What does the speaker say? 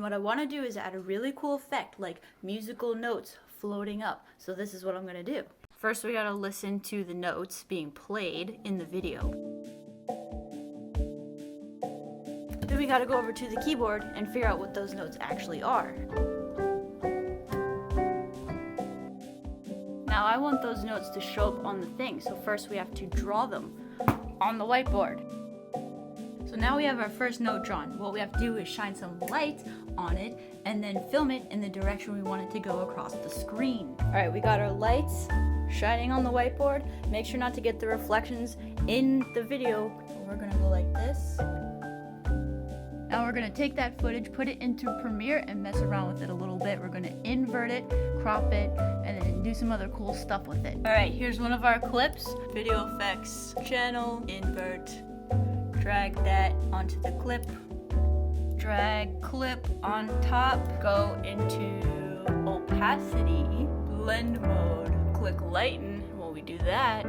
what I want to do is add a really cool effect like musical notes floating up. So this is what I'm going to do. First, we got to listen to the notes being played in the video. Then we got to go over to the keyboard and figure out what those notes actually are. Now I want those notes to show up on the thing, so first we have to draw them on the whiteboard. So now we have our first note drawn. What we have to do is shine some light on it and then film it in the direction we want it to go across the screen. All right, we got our lights shining on the whiteboard. Make sure not to get the reflections in the video. We're gonna go like this. Now we're gonna take that footage, put it into Premiere and mess around with it a little bit. We're gonna invert it, crop it, and then do some other cool stuff with it. All right, here's one of our clips. Video effects, channel, invert, drag that onto the clip, drag clip on top, go into opacity, blend mode, click lighten. While we do that,